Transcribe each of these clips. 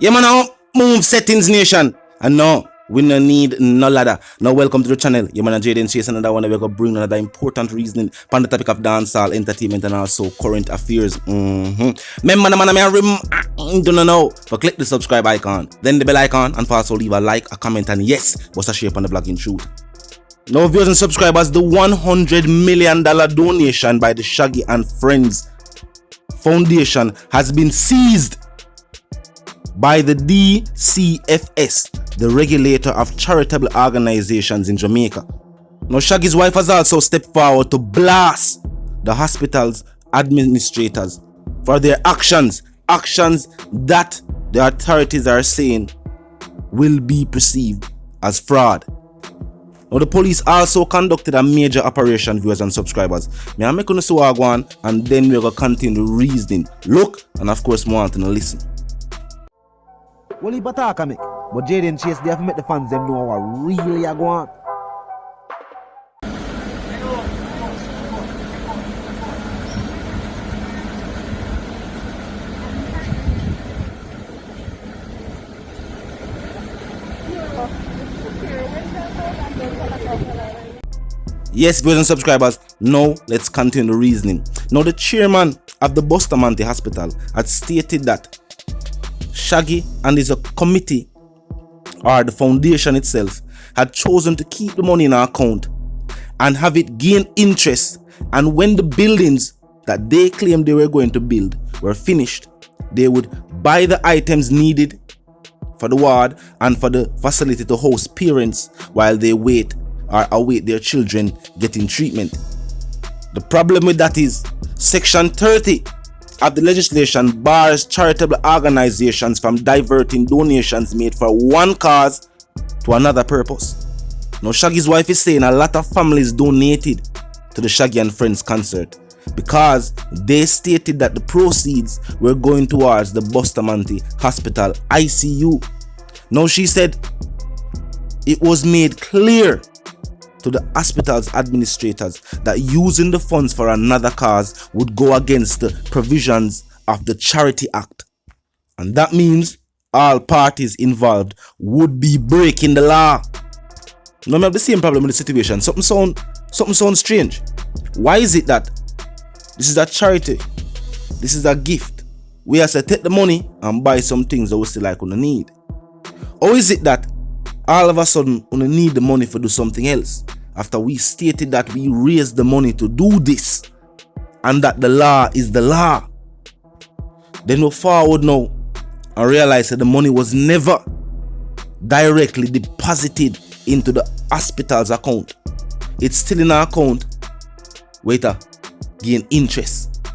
Yeah, man, now move settings nation. And no, we no need no ladder. Now, welcome to the channel. Yeah, man, Jayden chase another one. We're going to bring another important reasoning on the topic of dancehall, entertainment, and also current affairs. Remember, man, I don't know. But click the subscribe icon, then the bell icon, and also leave a like, a comment, and yes, what's a share on the vlogging shoot. Now, viewers and subscribers, the $100 million donation by the Shaggy and Friends Foundation has been seized by the DCFS, the regulator of charitable organizations in Jamaica. Now, Shaggy's wife has also stepped forward to blast the hospital's administrators for their actions that the authorities are saying will be perceived as fraud. Now, the police also conducted a major operation, viewers and subscribers. May I make you see what I want, and then we're going to continue the reasoning. Look, and of course, more to listen. Well, he bataka make, but Jayden chase they have to make the fans them know what really I want. Yes, viewers and subscribers, now let's continue the reasoning. Now, the chairman of the Bustamante Hospital had stated that Shaggy and his committee, or the foundation itself, had chosen to keep the money in our account and have it gain interest, and when the buildings that they claimed they were going to build were finished, they would buy the items needed for the ward and for the facility to host parents while they wait or await their children getting treatment. The problem with that is Section 30 of the legislation bars charitable organizations from diverting donations made for one cause to another purpose. Now, Shaggy's wife is saying a lot of families donated to the Shaggy and Friends concert because they stated that the proceeds were going towards the Bustamante Hospital ICU. Now, she said it was made clear to the hospital's administrators that using the funds for another cause would go against the provisions of the Charity Act. And that means all parties involved would be breaking the law. Now, we have the same problem with the situation. Something sounds strange. Why is it that this is a charity? This is a gift. We have to take the money and buy some things that we still like on the need. Or is it that all of a sudden we need the money for do something else after we stated that we raised the money to do this and that the law is the law? Then we forward now and realize that the money was never directly deposited into the hospital's account. It's still in our account. Waiter, gain interest.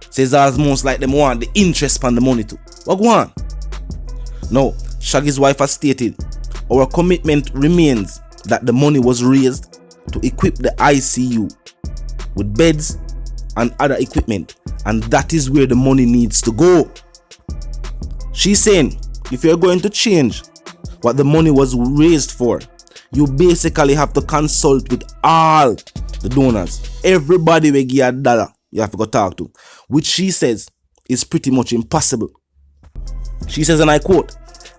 Says almost like them want the interest on the money too. What go on? Now, Shaggy's wife has stated our commitment remains that the money was raised to equip the ICU with beds and other equipment, and that is where the money needs to go. She's saying if you're going to change what the money was raised for, you basically have to consult with all the donors. Everybody will give $1 you have to go talk to, which she says is pretty much impossible. She says, and I quote,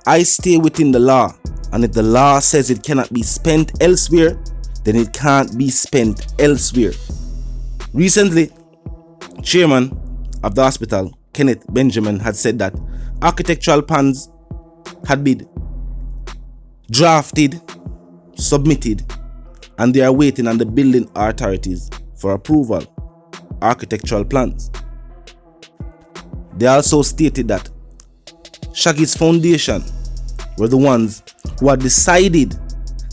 "I stay within the law, and if the law says it cannot be spent elsewhere, then it can't be spent elsewhere." Recently, chairman of the hospital, Kenneth Benjamin, had said that architectural plans had been drafted, submitted, and they are waiting on the building authorities for approval. Architectural plans. They also stated that Shaggy's foundation were the ones who had decided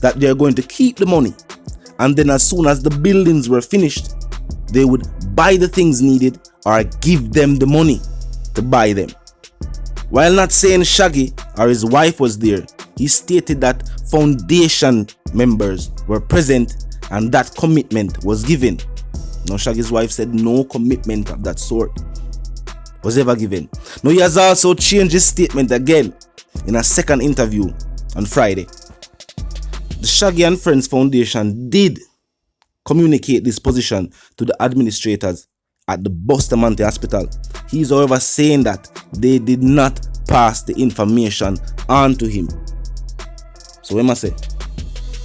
that they are going to keep the money, and then as soon as the buildings were finished, they would buy the things needed or give them the money to buy them. While not saying Shaggy or his wife was there, he stated that foundation members were present and that commitment was given. Now, Shaggy's wife said no commitment of that sort was ever given. Now, he has also changed his statement again in a second interview on Friday. The Shaggy and Friends Foundation did communicate this position to the administrators at the Bustamante Hospital. He is, however, saying that they did not pass the information on to him. So what must say,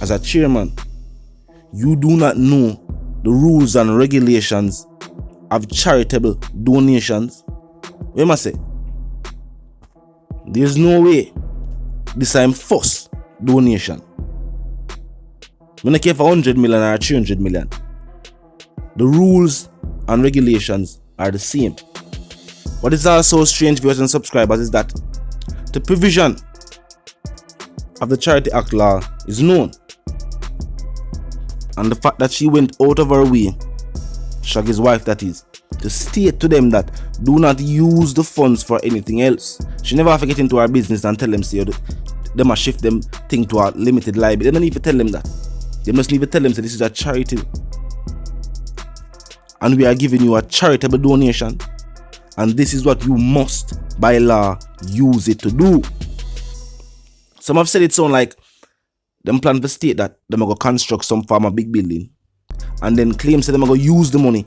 as a chairman, you do not know the rules and regulations of charitable donations. What must say, there's no way this time first donation. I don't care for 100 million or 300 million. The rules and regulations are the same. What is also strange, viewers and subscribers, is that the provision of the Charity Act law is known. And the fact that she went out of her way, Shaggy's wife that is, to state to them that do not use the funds for anything else. She never have to get into her business and tell them, say, they must shift them thing to a limited liability. They don't even tell them that. They must even tell them that this is a charity. And we are giving you a charitable donation. And this is what you must, by law, use it to do. Some have said it sound like them plan to state that they're going to construct some form of big building. And then claim say they're going to use the money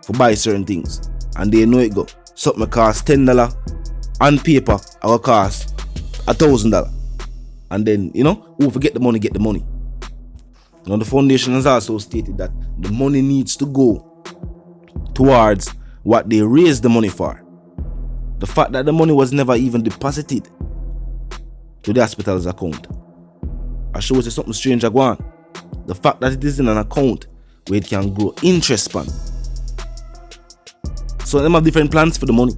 for buy certain things. And they know it go. Something cost $10 on paper, I will cost $1,000. And then, who forget the money, get the money. Now the foundation has also stated that the money needs to go towards what they raised the money for. The fact that the money was never even deposited to the hospital's account, I shows you something strange going on. The fact that it is in an account where it can grow interest span. So them have different plans for the money.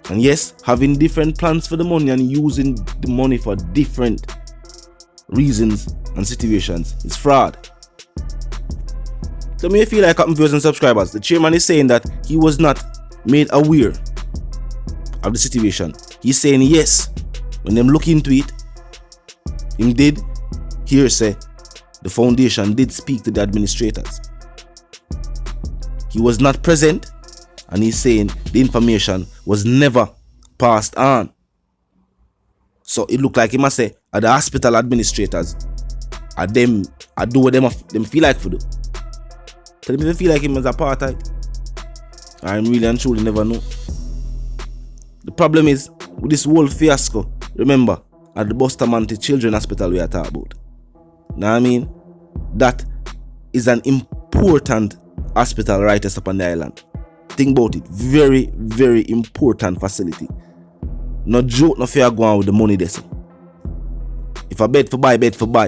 And yes, having different plans for the money and using the money for different reasons and situations is fraud. So me feel like, viewers and subscribers, the chairman is saying that he was not made aware of the situation. He's saying yes, when them look into it, him did hear say the foundation did speak to the administrators. He was not present, and he's saying the information was never passed on. So it looked like he must say at the hospital administrators are them, I do what them feel like for do. Tell me if they feel like him as apartheid. I really and truly never know. The problem is with this whole fiasco, remember, at the Bustamante Children's Hospital we are talking about. Know what I mean? That is an important hospital right up on the island. Think about it. Very, very important facility. No joke, no fair go on with the money there. If I bed for buy, bed for buy.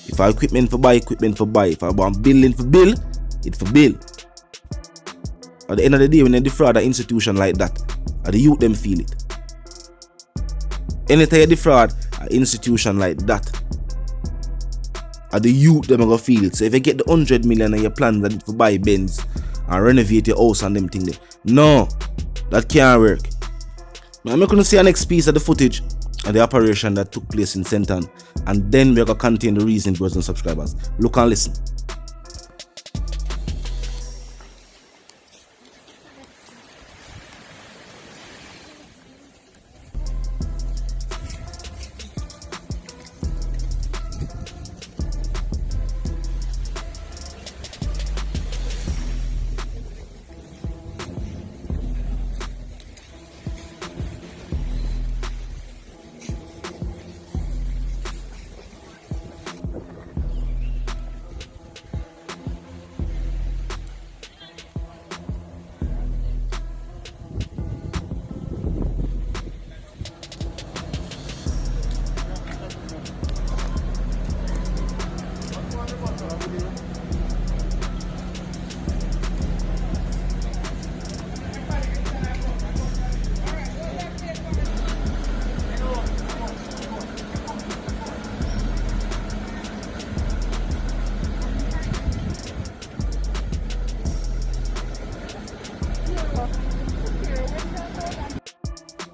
If I equipment for buy, equipment for buy. If I want building for bill, it for bill. At the end of the day, when they defraud an institution like that, the youth them feel it. Anytime you defraud an institution like that, the youth them gonna feel it. So if you get the 100 million and your plan that for buy Benz and renovate your house and them thing there, no, that can't work. I'm not gonna see a next piece of the footage of the operation that took place in Senton, and then we're gonna contain the reason, viewers and subscribers. Look and listen.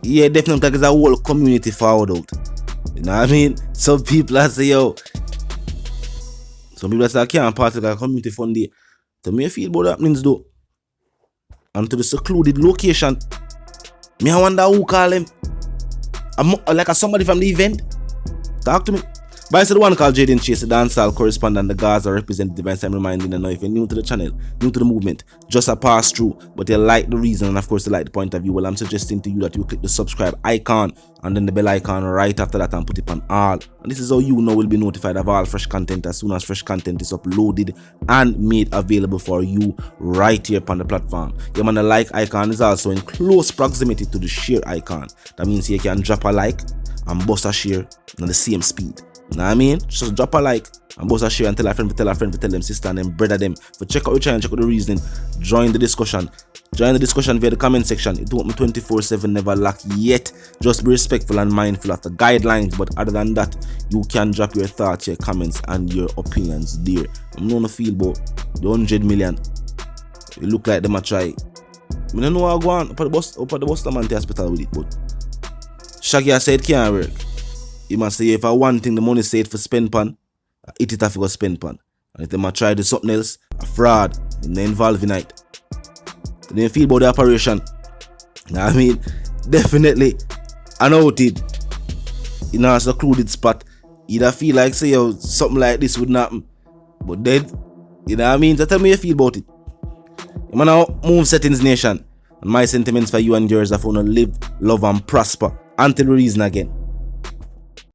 Yeah, definitely, like it's a whole community forward out. You know what I mean? Some people are say, yo. Some people are say, I can't part of a community fund day. To me, I feel about that means though. And to the secluded location. I wonder who call him. Like somebody from the event. Talk to me. By the one called Jayden Chase, the dancehall correspondent, the Gaza representative, and I'm reminding you now, if you're new to the channel, new to the movement, just a pass through, but you like the reason and of course you like the point of view, well, I'm suggesting to you that you click the subscribe icon and then the bell icon right after that and put it on all. And this is how you know will be notified of all fresh content as soon as fresh content is uploaded and made available for you right here upon the platform. Yeah, man, the like icon is also in close proximity to the share icon. That means you can drop a like and bust a share on the same speed. You know what I mean? Just drop a like and bust a share and tell a friend, tell them sister and then brother them. For check out your channel, check out the reasoning, join the discussion. Join the discussion via the comment section. It won't be 24/7, never lack yet. Just be respectful and mindful of the guidelines. But other than that, you can drop your thoughts, your comments, and your opinions there. I'm not feel about the 100 million. It look like them a try. I don't know how I go on up at the Bustamante Hospital with it, but Shaggy said it can't work. He must say if I want thing the money said for spend pan, it have to go spend pan. And if they might try to do something else, a fraud, they involved in it. They didn't feel about the operation. I mean, definitely, I know it. You know, it's a secluded spot. You don't feel like say something like this wouldn't happen. But then, you know what I mean? So tell me how you feel about it. You now move settings nation. And my sentiments for you and yours are for to live, love and prosper until we reason again.